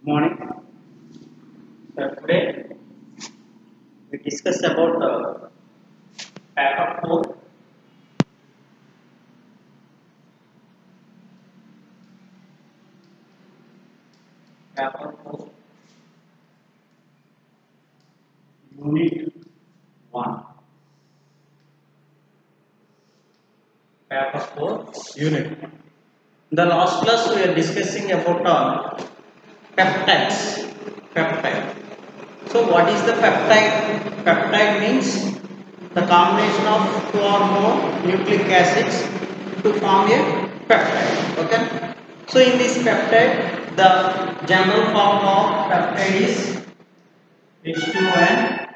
Morning. Today we discuss about paper 4, paper 4, unit 1, paper 4, unit 1. In the last class we are discussing about peptides. Peptide. So what is the peptide? Peptide means the combination of two or more nucleic acids to form a peptide. Okay. So in this peptide, the general form of peptide is H2N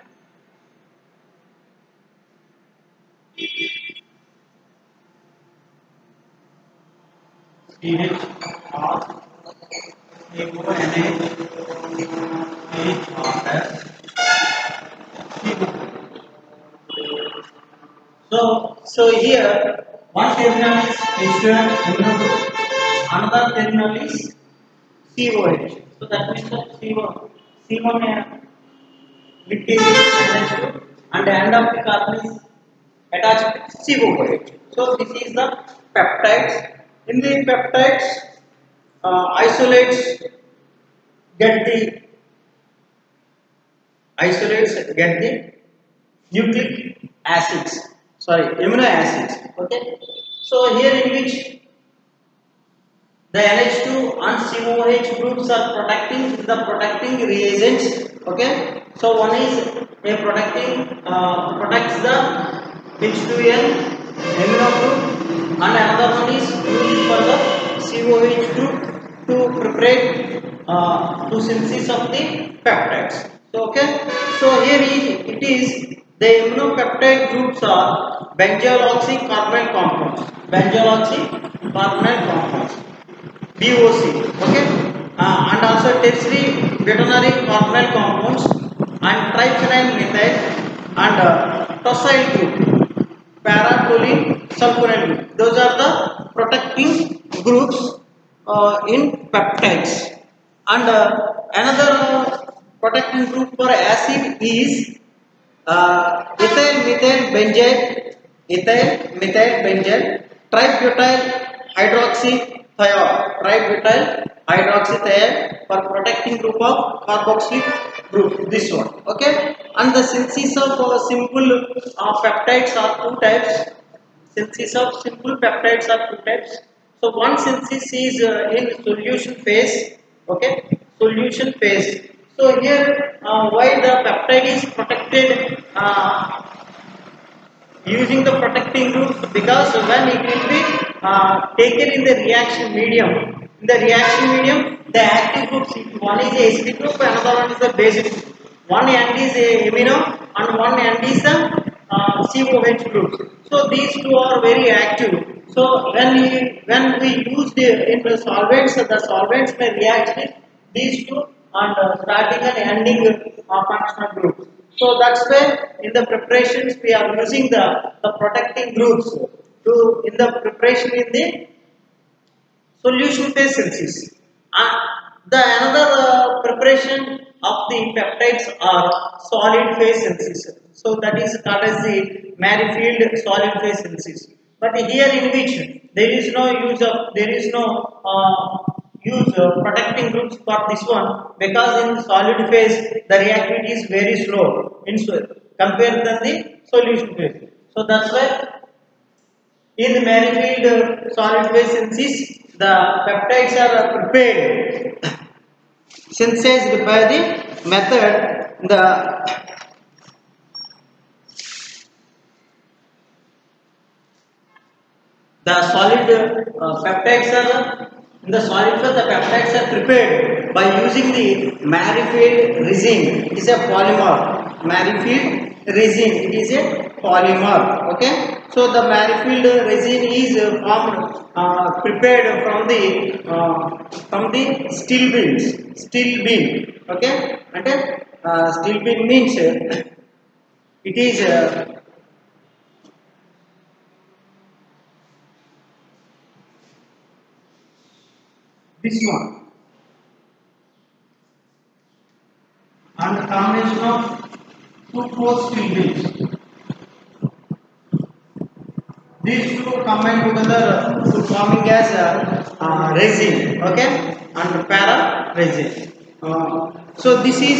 CHR CONH So here one terminal is H2N amino group, another terminal is COH. So that means that C1 with NH2 and the end of the carbon is attached with COH. So this is the peptides. In the peptides, isolates get the nucleic acids. Sorry, amino acids. Okay. So here in which the NH2 and COH groups are protecting reagents. Okay. So one is a protects the H2N amino group, and another one is used for the COH group to prepare to synthesis of the peptides. So okay. So here it is the aminopeptide groups are benzoyl carbonyl compounds. Benzoyl carbonyl compounds. BOC, okay, and also tertiary veterinary carbonyl compounds and triphenyl methyl and tosyl group, paratoluene sulfonyl group. Those are the protecting groups in peptides. And another protecting group for acid is ethyl methyl benzyl tributyl hydroxythiol for protecting group of carboxylic group, this one. Okay. And the synthesis of simple peptides are two types. Synthesis of simple peptides are two types. So one synthesis is in solution phase. Okay. Solution phase. So here why the peptide is protected using the protecting group, because when it will be taken in the reaction medium, the active groups, one is a acidic group, another one is the basic group. One end is a amino and one end is the COH group. So these two are very active. So when we use in the solvents may react with these two and starting and ending functional groups. So that's why in the preparations we are using the protecting groups to in the preparation in the solution phase synthesis. The another preparation of the peptides are solid phase synthesis. So that is called as the Merrifield solid phase synthesis. But here in which there is no use protecting groups for this one, because in solid phase the reactivity is very slow compared to the solution phase. So that's why in the Merrifield solid phase synthesis, the peptides are prepared, synthesized by the method the solid peptides are in the solid phase. The peptides are prepared by using the Merrifield resin. It is a polymer. Merrifield resin. It is a polymer. Okay. So the Merrifield resin is prepared from the steel beans. Steel bean. Okay. And steel bean means it is. This one. 2,4 steel beams. These two combine together to forming as resin, okay, and para resin. So this is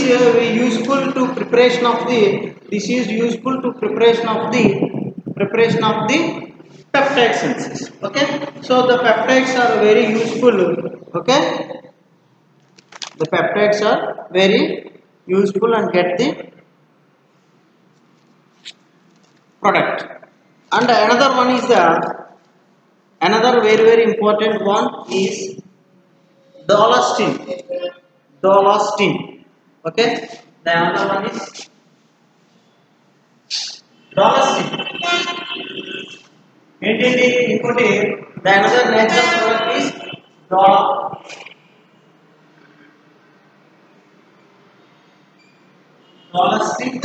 useful to preparation of the. This is useful to preparation of the peptide synthesis. Okay, so the peptides are very useful. Okay, the peptides are very useful and get the product. And another one is another very important one is dolostine. Okay, the another one is dolostine. The another natural product is dolostine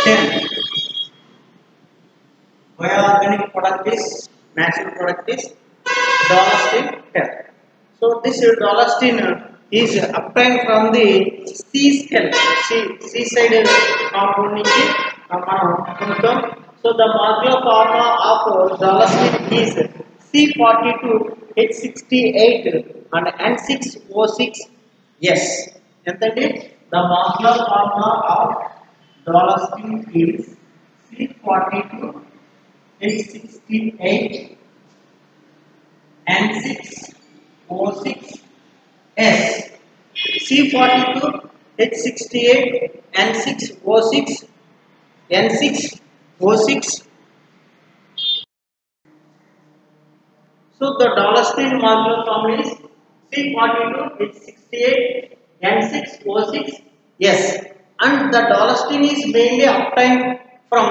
10. Bioorganic product is natural product is dolostine 10. So this dolostine is obtained from the seaside compound నుంచి మనం పొందుతాం. So the molecular formula of dolostine is C42H68 and N6O6S. ఎంతండి? The molecular formula of dolostine is C42H68 N6O6S. C42H68 N6O6. So the dolostine molecular formula is C42H68 N6O6S, and the dolostine is mainly obtained from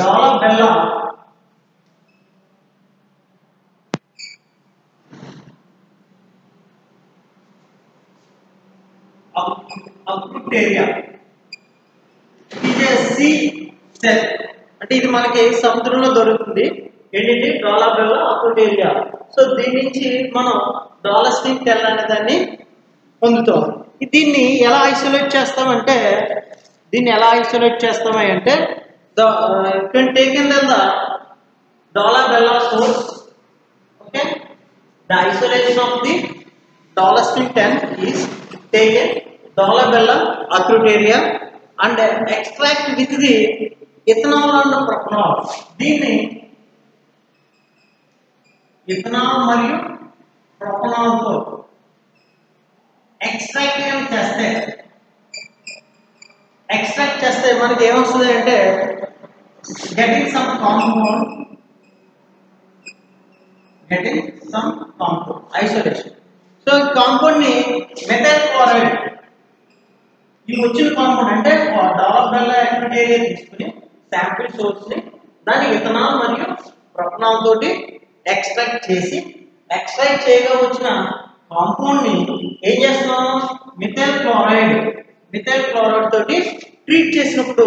Dolabella అక్రుటేరియా. ఇది see cell అంటే ఇది మనకి సముద్రంలో దొరుకుతుంది. ఏంటంటే డోలాబెల్లా అక్రుటేరియా. So దీని నుంచి మనం డాలస్టిన్ 10 అనే దాన్ని పొందుతాం. దీన్ని ఎలా ఐసోలేట్ చేస్తామంటే can taken the dolabella source. Okay, the isolation of the dolostine 10 is taken Dolabella acritaria and extract with the ethanol and propanol. దీన్ని ethanol మరియు propanol తో extract చేస్తే మనకి ఏమొస్తుంది అంటే getting some compound isolation. So compound ని methyl chloride ఈ వచ్చిన కాంపౌండ్ అంటే డోలాబెల్లా అక్రిటేరియా తీసుకుని శాంపిల్ సోర్స్ ని దాని ఇథనాల్ మరియు ప్రొపనాల్ తోటి ఎక్స్ట్రాక్ట్ చేయగా వచ్చిన కాంపౌండ్ ని ఏం చేస్తున్నాం, మిథైల్ క్లోరైడ్ తోటి ట్రీట్ చేసినప్పుడు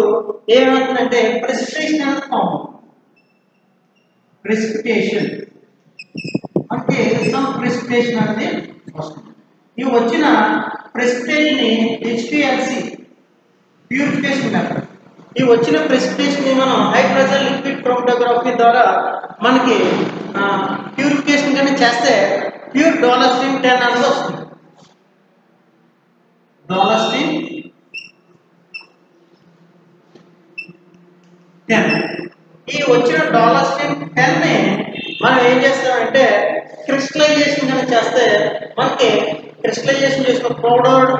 ఏమవుతుందంటే ప్రెసిపిటేషన్ అనేది ఫామ్ అవుతుంది. ప్రెసిపిటేషన్ అంటే సమ్ ప్రెసిపిటేషన్ అనేది వస్తుంది. ఇవి వచ్చిన ప్రెసిపిటేషన్ ని HPLC ప్యూరిఫికేషన్ మెథడ్. ఈ వచ్చిన ప్రెసిపిటేషన్ ని మనం హై ప్రెషర్ లిక్విడ్ క్రోమటోగ్రఫీ ద్వారా మనకి ప్యూరిఫికేషన్ కానీ చేస్తే ప్యూర్ డోలాస్టిన్ 10 అనేది వస్తుంది. డోలాస్టిన్ 10 ఈ వచ్చిన డోలాస్టిన్ 10 ని మనం ఏం చేస్తామంటే క్రిస్టలైజేషన్ కానీ చేస్తే మనకి క్రిస్టలైజేషన్ చేసిన పౌడర్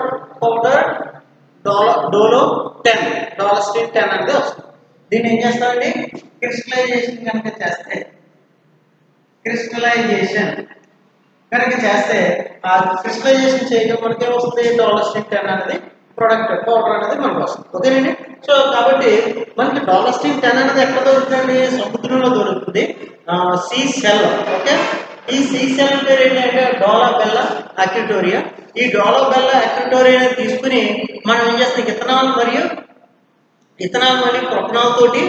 డోలాస్టిన్ 10 అనేది వస్తుంది. దీన్ని ఏం చేస్తామండి, క్రిస్టలైజేషన్ కనుక చేస్తే ఆ క్రిస్టలైజేషన్ చేయడం మనకి ఏమొస్తుంది, డోలాస్టిన్ 10 అనేది ప్రొడక్ట్ పౌడర్ అనేది మనకు వస్తుంది. ఓకేనండి. సో కాబట్టి మనకి డోలాస్టిన్ 10 అనేది ఎక్కడ దొరుకుతుంది, సముద్రంలో దొరుకుతుంది. Sea shell. ఓకే, ఈ సీ సెల్ పేరు ఏంటంటే డోలాబెల్లా అక్రిటోరియా. ఈ డోలాబెల్లా అక్రిటోరియాని తీసుకుని మనం ఏం చేస్తాం, ఇథనాల్ మరియు ప్రొపనాల్ తోటి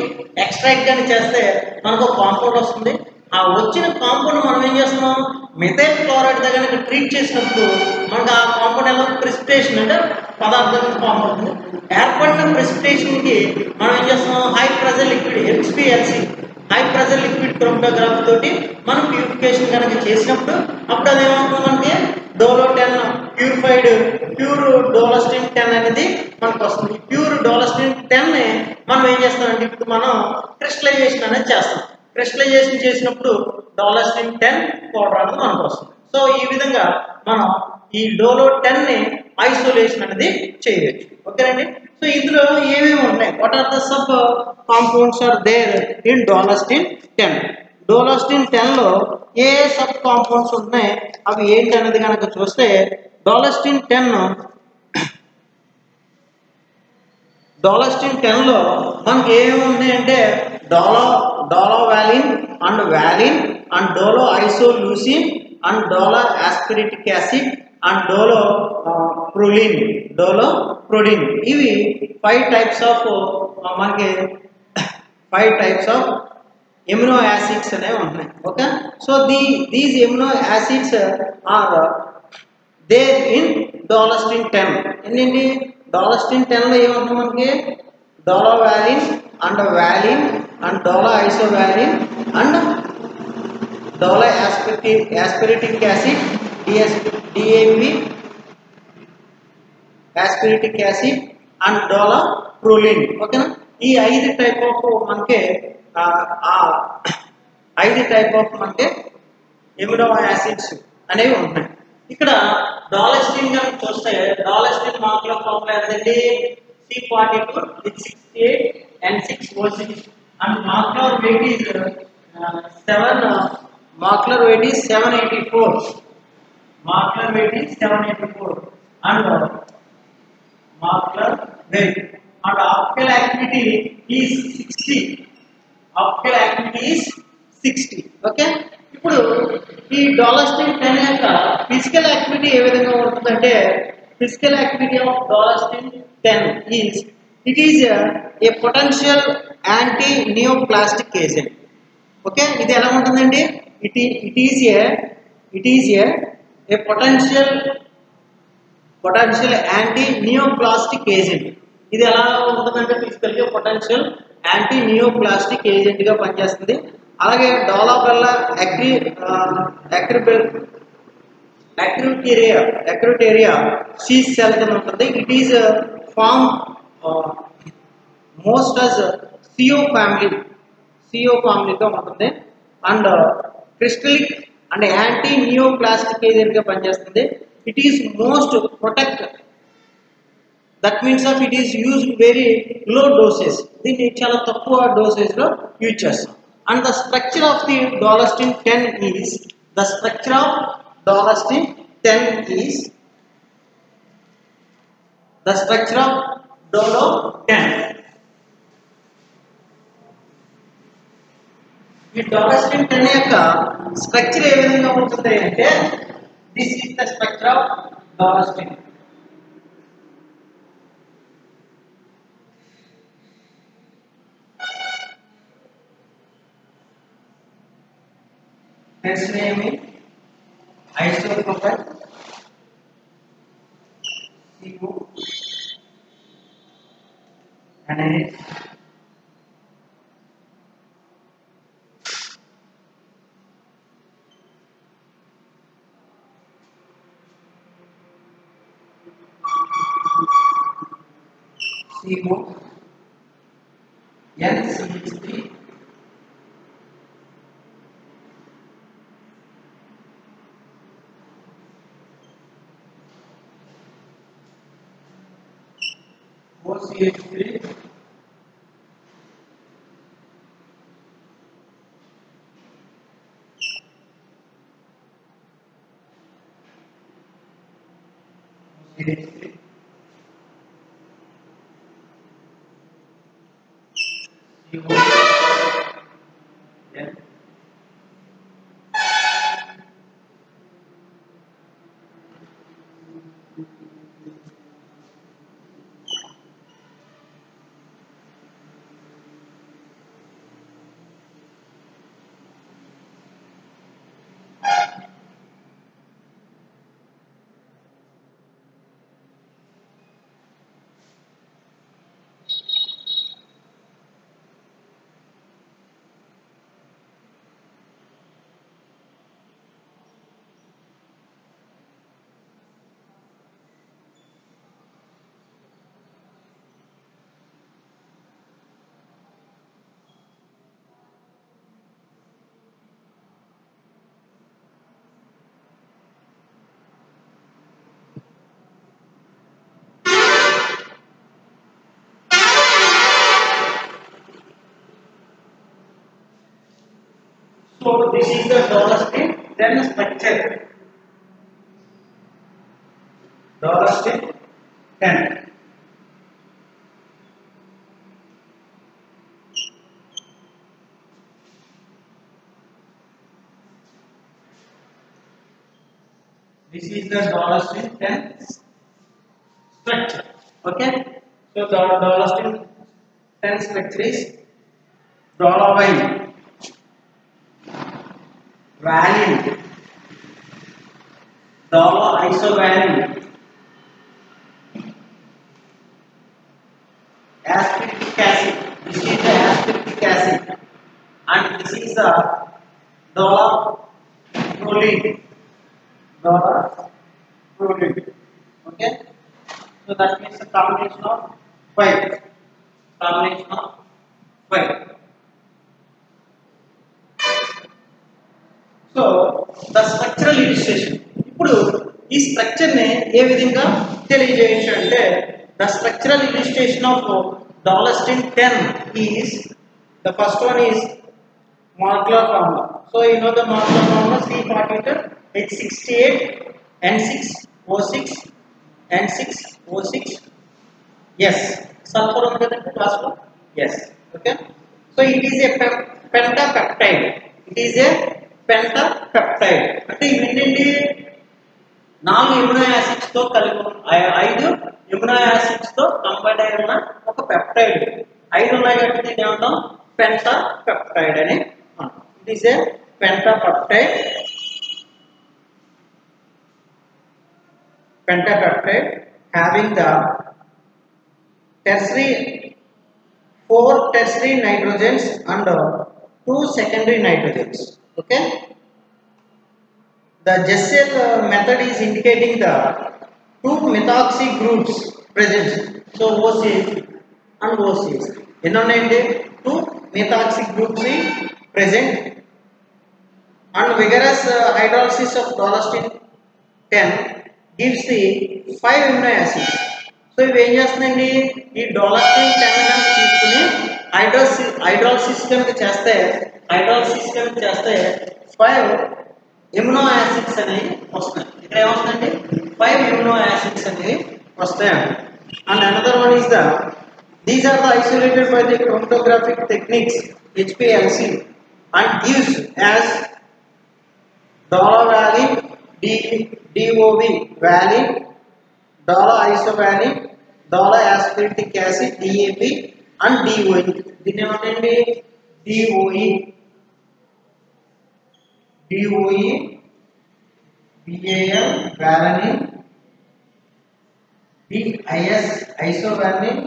ఎక్స్ట్రాక్ట్ కానీ చేస్తే మనకు కాంపౌండ్ వస్తుంది. ఆ వచ్చిన కాంపౌండ్ మనం ఏం చేస్తున్నాం, మిథైల్ క్లోరైడ్ దగ్గర ట్రీట్ చేసినప్పుడు మనకు ఆ కాంపౌండ్ ఎలా ప్రెసిపిటేషన్ అంటే పదార్థం ఫామ్ అవుతుంది. ఏర్పడిన ప్రెసిపిటేషన్కి మనం ఏం చేస్తున్నాం, high pressure liquid HPLC high pressure liquid chromatography తోటి మనం ప్యూరిఫికేషన్ కనుక చేసినప్పుడు అప్పుడు అది ఏమవుతుంది, మనకి డోలో 10 ప్యూరిఫైడ్ ప్యూర్ డోలస్టిన్ 10 అనేది మనకు వస్తుంది. ప్యూర్ డోలస్టిన్ 10 మనం ఏం చేస్తామంటే ఇప్పుడు మనం క్రిస్టలైజేషన్ అనేది చేస్తాం. క్రిస్టలైజేషన్ చేసినప్పుడు డోలస్టిన్ 10 పౌడర్ అనేది మనకు వస్తుంది. సో ఈ విధంగా మనం ఈ డోలో 10 ఐసోలేషన్ అనేది చేయొచ్చు. ఓకేనండి. సో ఇందులో ఏమేమి ఉన్నాయి, what are the sub compounds are there in dolastatin 10. Dolastatin 10 లో ఏ సబ్ కాంపౌండ్స్ ఉన్నాయి అవి ఏంటి అనేది కనుక చూస్తే డోలస్టిన్ 10 లో మనకి ఏమేమి ఉన్నాయి అంటే dolavaline and valine and Dolo isoleucine and డోలో aspartic acid and dolaproine ఇవి 5 టైప్స్ ఆఫ్ మనకి 5 టైప్స్ ఆఫ్ ఎమినో యాసిడ్స్ అనేవి ఉన్నాయి. Okay. So these amino acids are there in dolastatin 10. ఏంటండి డోలస్టిన్ 10 లో ఏమవుతుంది మనకి dolavaline and valine and dolaisovaline and డోలో aspartic acid DAP aspartic acid and dolaproine. ఓకేనా. ఈ 5 టైప్ ఆఫ్ మనకి 5 టైప్ ఆఫ్ మనకి ఎమినో యాసిడ్స్ అనేవి ఉంటాయి. ఇక్కడ డోలస్టిన్ కనుక చూస్తే డోలస్టిన్ మాక్యులర్ ఫార్ములా ఏంటండి, C42 with 68 and 6O6 and molecular weight is 784. Molecular weight is 784 and molecular weight and optical activity is 60. Optical activity is 60. Okay. ఇప్పుడు ఈ డోలస్టిన్ 10 యొక్క ఫిజికల్ యాక్టివిటీ ఏ విధంగా ఉంటుందంటే physical activity of dolastatin 10 is it is a potential antineoplastic agent. Okay. ఇది ఎలా ఉంటుందండి, it is a potential antineoplastic agent. ఇది ఎలా ఉంటుందంటే ఫిజికల్గా పొటెన్షియల్ యాంటీ నియోప్లాస్టిక్ ఏజెంట్ గా పనిచేస్తుంది. అలాగే డోలాబెల్లా అక్రిటేరియా సీజ్ సెల్ కింద ఉంటుంది. It is form most as CO ఫ్యామిలీగా ఉంటుంది and crystallic and antineoplastic agent గా పనిచేస్తుంది. It is most protect, that means of it is used very low doses. దీన్ని చాలా తక్కువ డోసెస్ లో యూజ్ చేస్తాం. And the structure of the dolastatin 10 is డోలో 10. ఈ డోలస్టిన్ 10 యొక్క స్ట్రక్చర్ ఏ విధంగా ఉంటుంది అంటే this is the structure of dolastatin. Next name is isopropyl CO and CO NCH3 OCH3 So this is the dolostine 10 structure. Dolostine 10. This is the dolostine 10 structure. Okay. So the dolostine 10 structure is dolomine, valine, dolo-isovaline, aspartic acid. This is the aspartic acid, and this is the dolo-proline. Dolo-proline. Okay. So that means a combination of 5. Combination of 5. So the structural illustration. ఇప్పుడు ఈ structure ని ఏ విధంగా తెలియజేయచ్చు అంటే the structural illustration of dolostine 10 is the first one is molecular formula. So you know the molecular formula C42 H68 N6O6 N6O6. Yes, sulfur ఉంది కదండి last లో. Yes, okay. So it is a pentapeptide. It is a pentapeptide. అంటే ఏంటంటే 4 amino acids తో కలిపి 5 amino acids తో combine అయి ఉన్న ఒక పెప్టైడ్. 5 ఉన్నాయి కాబట్టి దీన్ని ఏమంటాం పెంటాపెప్టైడ్ అని అంటాం. It is a pentapeptide. Pentapeptide having the four tertiary nitrogens and 2 secondary nitrogens. Okay. The Jessel method is indicating the 2 methoxy groups present. So OCH and OCH. You know, 2 methoxy groups present, and vigorous hydrolysis of dolostine 10 gives the 5 amino acids. So ఇవి ఏం చేస్తుందండి, ఈ dolostine 10 కనుక తీసుకుని hydrolysis కనుక చేస్తే 5 amino acids అనేవి వస్తాయి. ఇక్కడ ఏమవుతుందండి 5 ఎమినో యాసిడ్స్ అనేవి వస్తాయి. And another one is these are the isolated by the chromatographic techniques HPLC and gives as dolo-valine, DOV valine, dolo-isovaline, dolo-aspartic acid DAP and DOE. దీన్ని ఏమంటండి DOE, BAL valine, DIS isovaline,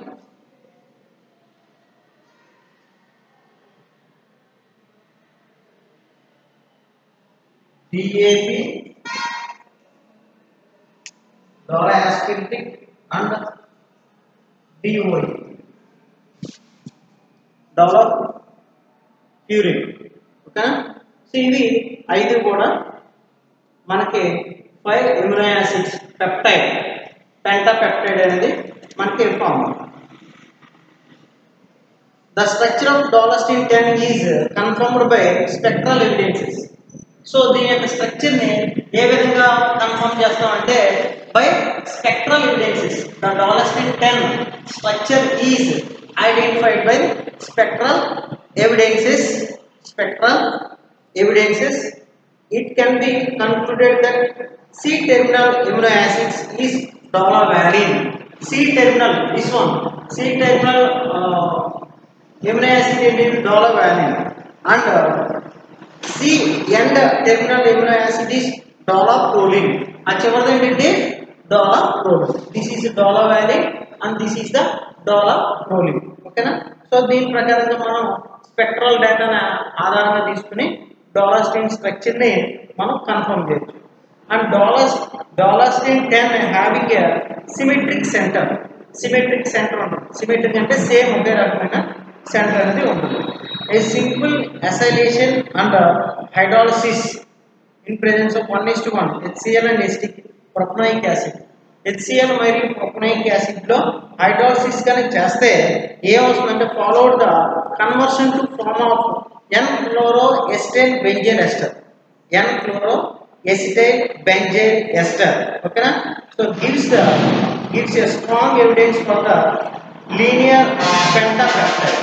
DAP dolo-aspartic and DOE dolo-purine. ఓకేనా. So ఇవి 5 కూడా మనకి 5 amino acids peptide, పెంటాపెప్టైడ్ అనేది మనకి form. The structure of dolostine 10 is confirmed by spectral evidences. So దీని యొక్క structure ని ఏ విధంగా కన్ఫర్మ్ చేస్తామంటే by spectral evidences. The dolostine 10 structure is identified by spectral evidences. It can be concluded that C-terminal amino acids is dolo-valine. C-terminal, this one, C-terminal amino acid is dolo-valine, and C-end terminal amino acid is dolo-proline. Achivada ఏంటంటే dolo-proline. This is dolo-valine and this is the dolo-proline. ఓకేనా. So దీని ప్రకారంగా మనం spectral డేటాను ఆధారంగా తీసుకుని dolostine structure ని మనం కన్ఫర్మ్ చేయొచ్చు. And dolostine 10 having a symmetric centre. ఉంటుంది. సిమెట్రిక్ అంటే సేమ్ ఒకే రకమైన సెంటర్ అనేది ఉంటుంది. A simple acylation and hydrolysis in presence of 1:1 HCl and acetic propanoic acid. HCl మరియు ప్రొపనోయిక్ యాసిడ్ లో హైడ్రాలిసిస్ కనుక చేస్తే ఏమవుతుందంటే followed the conversion to form of N-chloroacetyl benzene ester. N-chloroacetyl benzene ester. Okay na? So gives a strong evidence for the linear pentapeptide.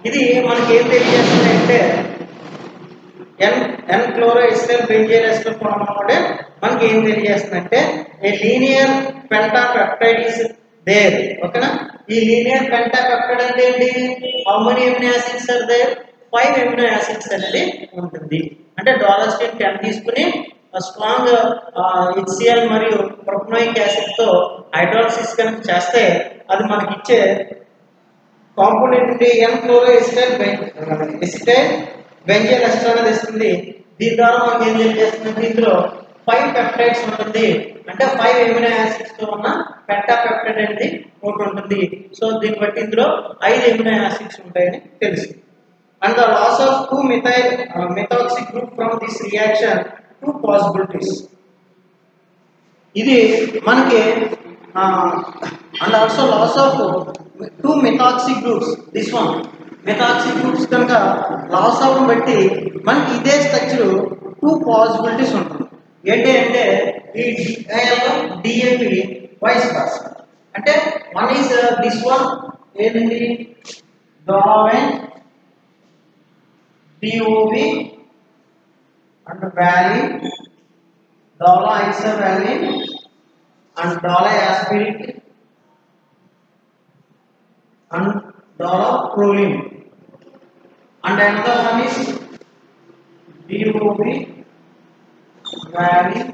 ఇది మనకి ఏం తెలియజేస్తుందంటే N-chloroacetyl benzene ester formula కూడా మనకి ఏం తెలియజేస్తుందంటే a linear pentapeptide is there. ఓకేనా? ఈ linear pentapeptide అంటే ఏంటి? How many amino acids are there? 5 amino acids అనేది ఉంటుంది. అంటే డాలస్టిన్ 10 తీసుకుని స్ట్రాంగ్ HCl మరియు ప్రొపనోయిక్ యాసిడ్ తో హైడ్రాలసిస్ కనుక చేస్తే అది మనకి ఇచ్చే కాంపోనెంట్ N-chloroacetyl బెంజైల్ ఎస్టర్ అనేది ఇస్తుంది. దీని ద్వారా మనకి ఏం తెలియజేస్తుందంటే ఇందులో 5 పెప్టైడ్స్ ఉంటుంది. అంటే 5 అమినో యాసిడ్స్ తో ఉన్న పెంటాపెప్టైడ్ అనేది ఒకటి ఉంటుంది. సో దీన్ని బట్టి ఇందులో 5 అమినో యాసిడ్స్ ఉంటాయని తెలుసు. And the loss of 2 methoxy group from this reaction, 2 possibilities. ఇది మనకి and also loss of 2 methoxy groups. This one methoxy groups కనుక లాస్ అవ్వడం బట్టి మనకి ఇదే స్ట్రక్చర్ 2 పాసిబిలిటీస్ ఉంటుంది. ఏంటి అంటే ఈ DAP వైస్ వర్స. అంటే వన్ ఈజ్ దిస్ వన్ ఏంటి డోలావెన్ DOV and valine, dola isovaline and dola aspiric and dola proline, and another one is DOV, valine,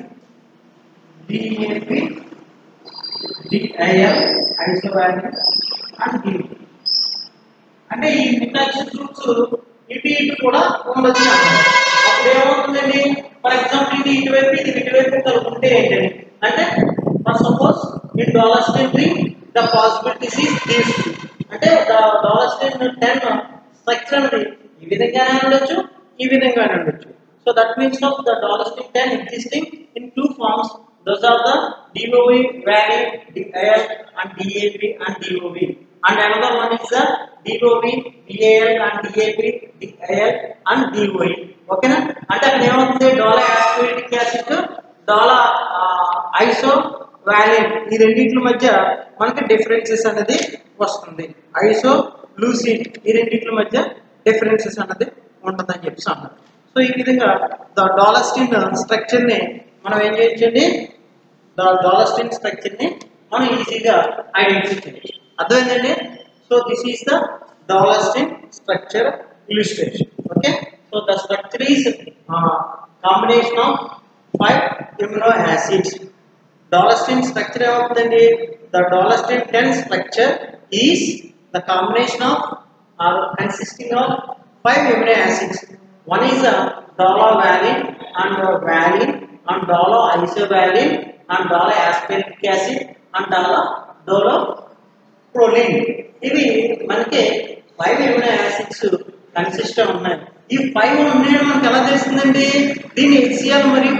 DAP, DIL, isovaline and DOV. అంటే ఈ మిథాక్సీ గ్రూప్స్ ఇటు కూడా ఉండొచ్చు అంటారు. అప్పుడు ఏమవుతుందండి? ఫర్ ఎగ్జాంపుల్ ఇది ఇటువైపు ఇది ఇటువైపు కలుపుకుంటే ఏంటండి అంటే for suppose in dolastatin ring the possibilities is these. అంటే డాలస్టిన్ 10 స్ట్రక్చర్ అనేది ఈ విధంగానే ఉండొచ్చు, ఈ విధంగానే ఉండొచ్చు. So that means of the dolastatin 10 existing in 2 forms. Those are the DOV, valine, DIL and DAP and DOV. And another one is the DOV, DAL and DAP, DIL and DOE. Okay na? అంటే అక్కడ ఏమవుతుంది? డోలా యాస్పిరిక్ acid, డోలా ఐసోవాలిన్ ఈ రెండింటి మధ్య మనకి differences అనేది వస్తుంది. ఐసో leucine ఈ రెండింటి మధ్య డిఫరెన్సెస్ అనేది ఉంటుందని చెప్పి అన్నారు. సో ఈ విధంగా ద డాలస్టిన్ స్ట్రక్చర్ ని మనం ఏం చేయొచ్చండి? డాలస్టిన్ స్ట్రక్చర్ ని మనం ఈజీగా ఐడెంటిఫై చేయొచ్చు. అర్థమైందండి? So this is the dolastatin structure illustration. Okay, so the structure is combination of 5 amino acids. Dolostin structure ఏమవుతుందండి? The Dolostin 10 structure is the combination of consisting of 5 amino acids. One is dolavalin and valine and doloisovalin and dolasparic acid and doloproline. ఇవి మనకి 5 amino acids consist ఉన్నాయి. ఈ 5 ఉన్నాయని మనకు ఎలా తెలుస్తుందండి? దీన్ని HCl మరియు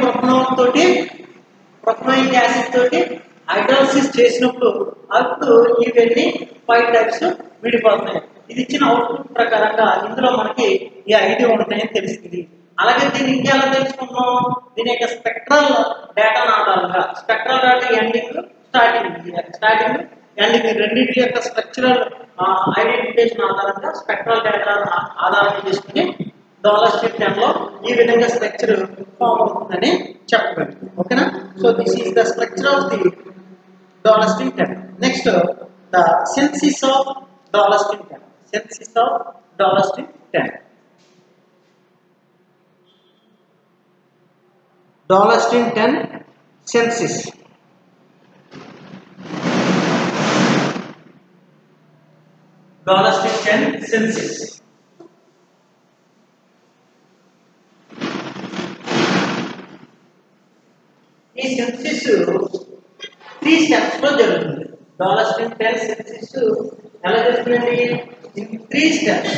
ప్రొపనోయిక్ యాసిడ్ తోటి హైడ్రాలసిస్ చేసినప్పుడు అప్పుడు ఇవన్నీ 5 టైప్స్ విడిపోతున్నాయి. ఇది ఇచ్చిన అవుట్పుట్ ప్రకారంగా ఇందులో మనకి ఈ 5 ఉంటాయని తెలుస్తుంది. అలాగే దీన్ని ఇంకెలా తెలుసుకున్నాం? దీని యొక్క స్పెక్ట్రల్ డేటా ఆధారంగా, spectral data ending starting ending రెండింటి యొక్క స్ట్రక్చరల్ ఐడెంటిఫికేషన్ ఆధారంగా స్పెక్ట్రల్ డేటా ఆధారంగా చేసుకుని డాలస్టిన్ 10 లో ఈ విధంగా స్ట్రక్చర్ ఫామ్ అవుతుందని చెప్పగలం. ఓకేనా? So this is the structure of the dolastatin 10. Next the synthesis of dolastatin 10. Synthesis of dolastatin 10. Dolastatin 10 synthesis. Dolostin 10 synthesis. ఈ synthesis 3 steps లో జరుగుతుంది. Dolostin 10 synthesis ఎలా జరుగుతుందండి? In 3 steps.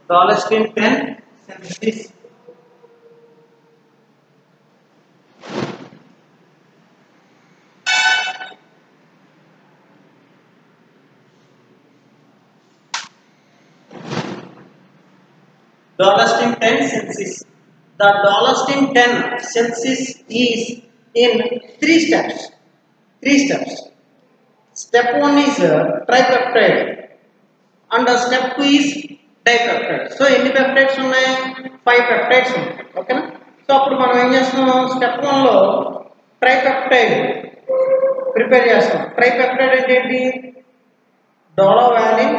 Dolostin 10 synthesis Dolostin 10 synthesis. The Dolostin 10 synthesis is in three steps. Three steps. Step 1 is tripeptide and step 2 is dipeptide. So ఎన్ని peptides ఉన్నాయి? 5 peptides ఉన్నాయి. ఓకేనా? So అప్పుడు మనం ఏం చేస్తున్నాం? స్టెప్ 1 లో ట్రైపెప్టైడ్ ప్రిపేర్ చేస్తాం. ట్రైపెప్టైడ్ అంటే ఏంటి? డోలోవాలిన్,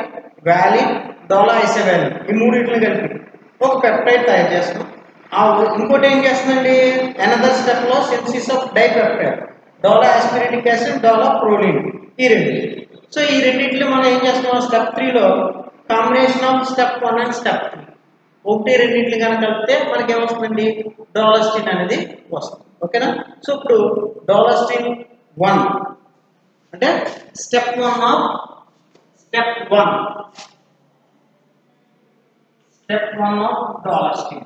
వాలిన్, డోలో ఐసోవాలిన్ ఈ మూడింటిని కలిపి ఒక పెప్టైడ్ తయారు చేస్తాం. ఇంకోటి ఏం చేస్తుందండి? అనదర్ స్టెప్ లో synthesis of dipeptide, dola aspartic acid, dola proline, ఈ రెండు. సో ఈ రెండింటిలో మనం ఏం చేస్తున్నాం? స్టెప్ 3 లో combination of step 1 and step 3 ఒకటి రెండింటిని కనుక కలిపితే మనకి ఏమొస్తుందండి? డోలోస్టిన్ అనేది వస్తుంది. ఓకేనా? సో ఇప్పుడు డోలోస్టిన్ 1 అంటే step 1 of step 1 of dolastatin.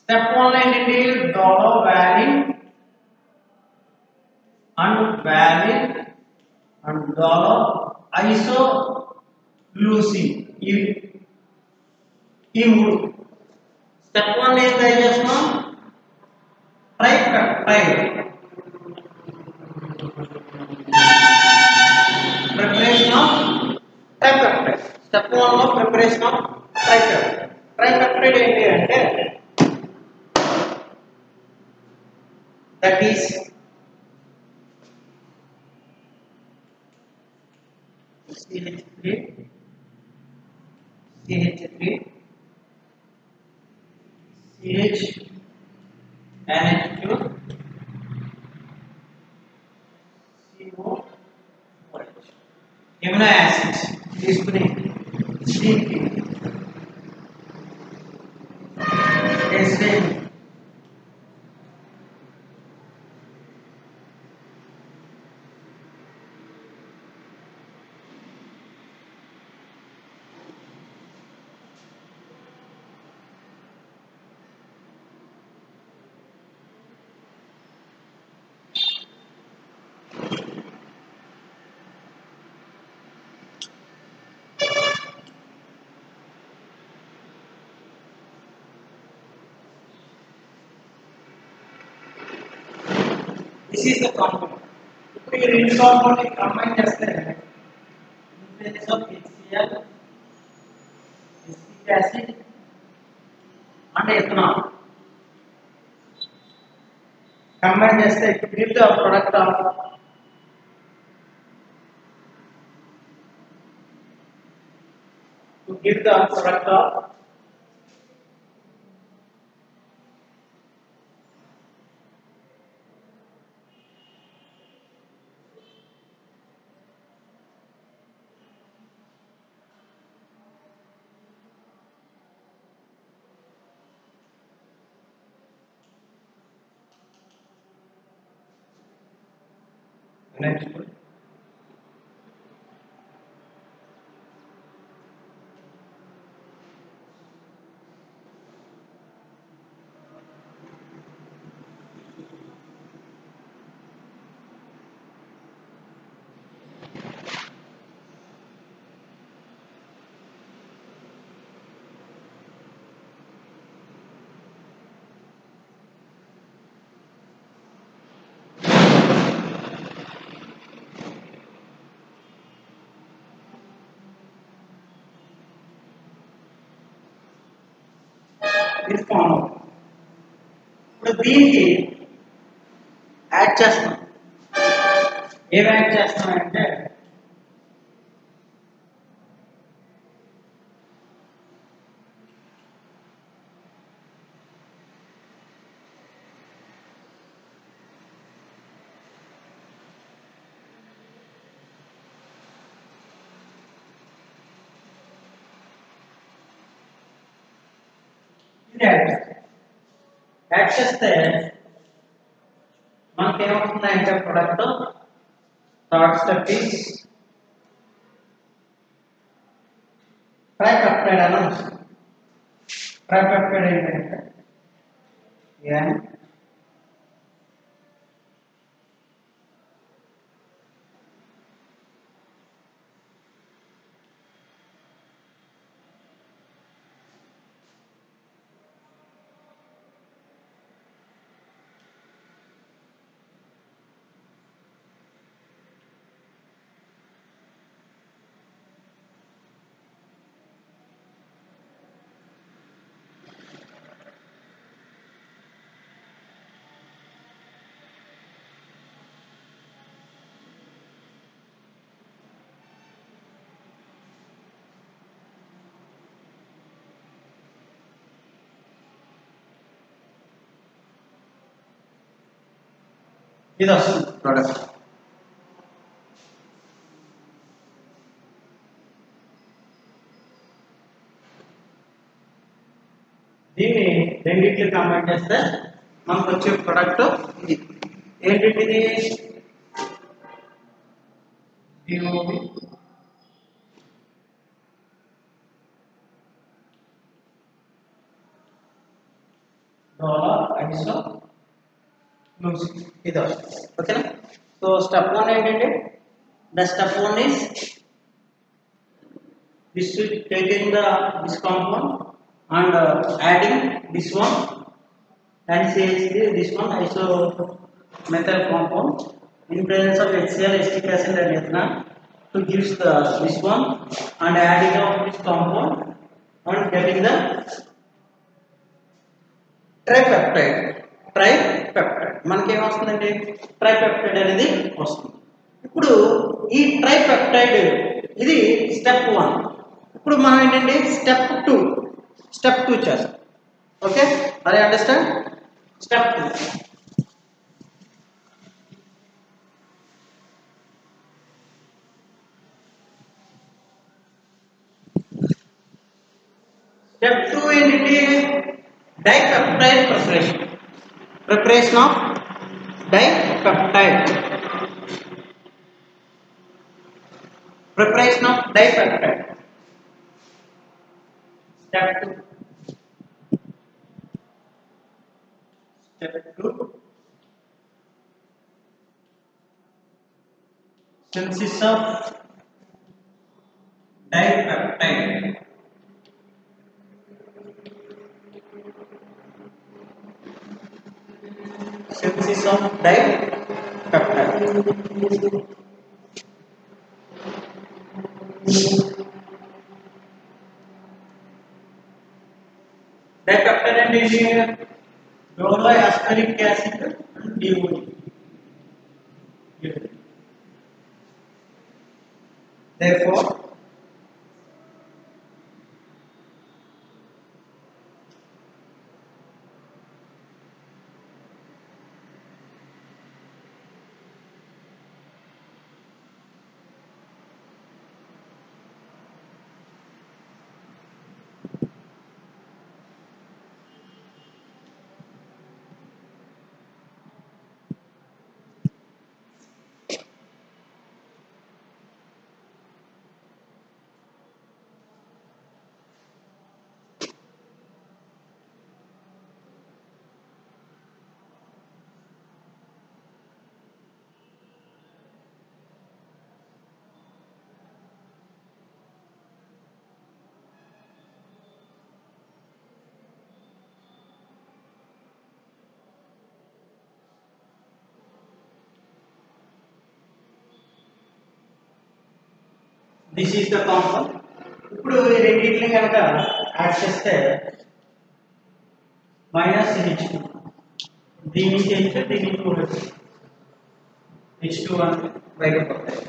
Step 1 లో ఏంటండి? Dolavaline and valine and Dolo isoleucine ఈ మూడు. స్టెప్ 1 ఏం తయారు చేస్తున్నాం? Tripeptide preparation of tripeptide. Step 1 లో ప్రిపరేషన్ ఆఫ్ ట్రైపెప్టైడ్. ట్రైపెప్టైడ్ ఏంటి అంటే that is CH3 CH NH2 COOH amino acids తీసుకుని దీనికి this is the compound. ఇప్పుడు ఈ రెండు కాంపౌండ్ ని కంబైన్ చేస్తే nucleus of HCl, acetic acid and ethanol combine చేస్తే it gives the product of next this form. ఇప్పుడు దీనికి యాడ్ చేస్తాం. ఏం యాడ్ చేస్తామంటే యాడ్ చేస్తే మనకి ఏమవుతుందంటే product third step is tripeptide అని వస్తుంది. ట్రైపెప్టైడ్ ఏంటంటే N ఇది వస్తుంది ప్రోడక్ట్. దీన్ని రెండింటిని కంబైన్ చేస్తే మనకు వచ్చే ప్రోడక్ట్ ఇది. ఏంటిది? DOB ISO ఇది వస్తుంది. ఓకేనా? సో స్టెప్ 1 ఏంటంటే the step 1 is this is taking this compound and adding this one and says this one isomethyl compound in presence of HCl, acetic acid and ethanol to gives this one and adding of this compound and getting the tripeptide. మనకి ఏమొస్తుందండి? Tripeptide అనేది వస్తుంది. ఇప్పుడు ఈ tripeptide ఇది step 1. ఇప్పుడు మనం ఏంటంటే step 2 చేస్తాం. ఓకే, అరే అండర్స్టాండ్? స్టెప్ 2 ఏంటంటే dipeptide preparation of dipeptide. Step 2 synthesis of dipeptide. Synthesis of dipeptide. Dipeptide and doloasparic acid and DOD. Therefore, this is the compound. ఇప్పుడు ఈ రెండింటిని కనుక యాడ్ చేస్తే -H2 దీని నుంచి అయితే దీని కూడా H2 అని బయటకు వస్తాయి.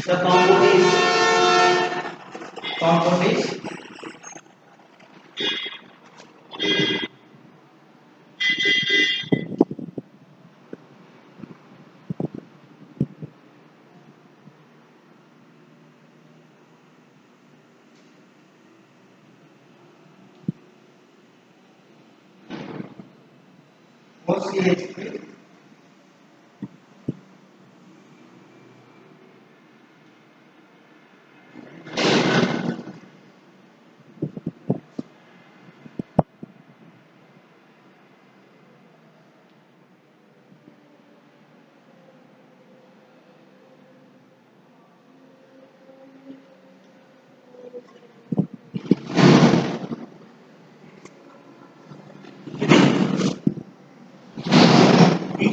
The compound is OCH3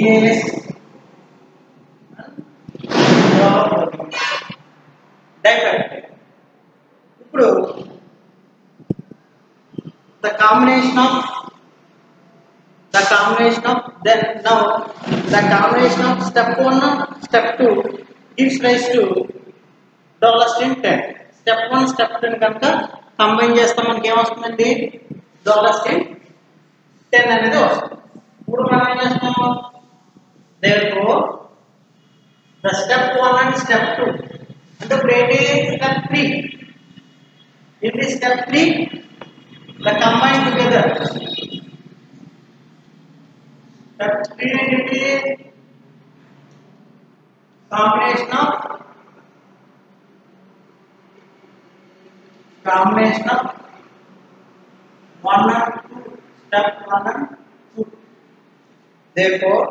DAS dipeptide. ఇప్పుడు the combination of then now the combination of step 1 step 2 gives rise to dolostrin 10. Step 1 step 2 కనుక కంబైన్ చేస్తే మనకి ఏమొస్తుందండి? dolostrin 10 అనేది వస్తుంది. ఇప్పుడు మనం ఏం చేస్తాము? Therefore, the step 1 and step 2 and the brain step 3. In this step 3, the combined together. Step 3 and it combination of 1 and 2. Step 1 and 2. Therefore,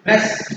press.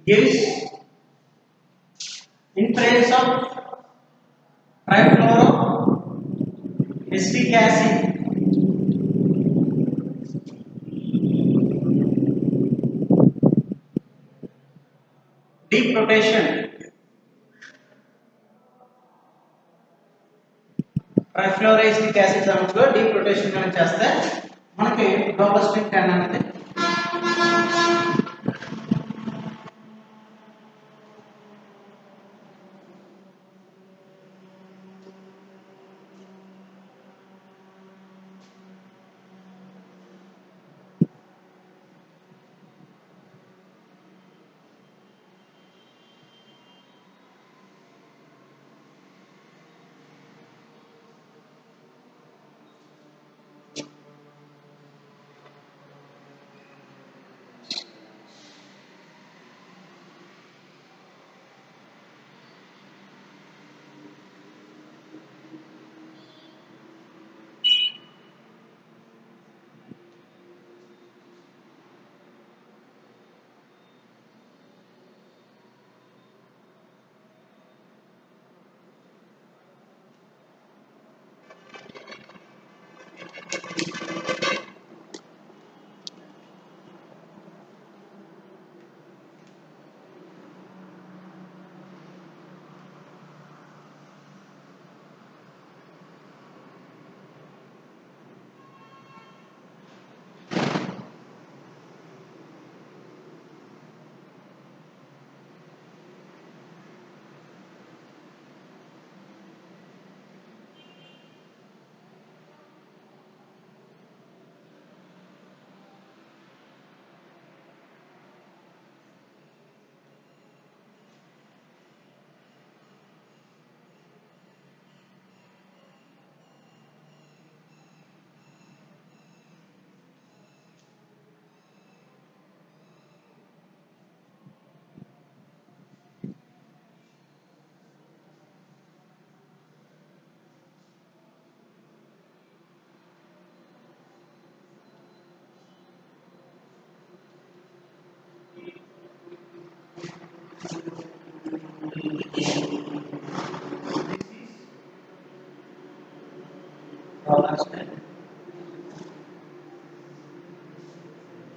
Gives in place of trifluoroacetic acid deep rotation. Trifluoroacetic acid సమయంలో deep rotation కనుక చేస్తే మనకి global string 10 అనేది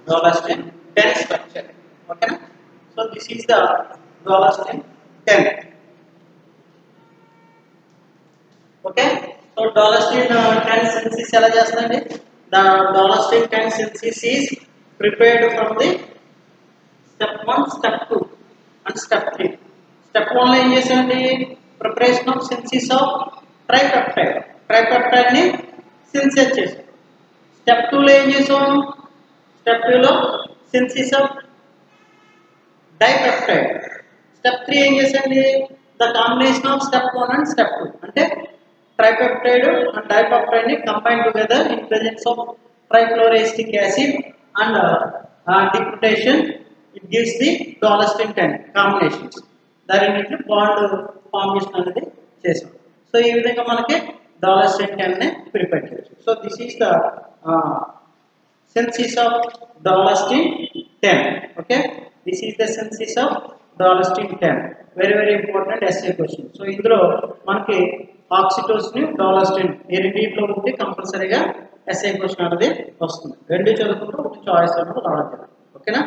Roller strength 10 structure. Okay, so this is the Dolostrin 10. Okay, so Dolostrin 10 synthesis ela chestandi. The Dolostrin 10 synthesis is prepared from the step 1, step 2 and step 3. Step 1 lo em chesandi, preparation of synthesis of tripeptide ni synthesis chesam. Step 2 lo em chesam, step 2 lo synthesis of dipeptide. Step 3 em chesandi, the combination of step 1 and step 2 ante tripeptide and dipeptide ni combine together in presence of trifluoroacetic acid and decutation. It gives the Dolostrin 10 combinations. దానిని bond formation అనేది చేసాం. So ఈ విధంగా మనకి Dolostrin 10 ని prepare చేయొచ్చు. So this is the synthesis of Dolostrin 10. Okay, this is the synthesis of Dolostrin 10. Very important essay question. So ఇందులో మనకి ఆక్సిటోసిన్ Dolostrin ఈ రెండిట్లో ఉంటే కంపల్సరీగా essay question అనేది వస్తుంది. రెండు చదువుకుంటూ ఒక చాయిస్ అనేది రావాలి. ఓకేనా?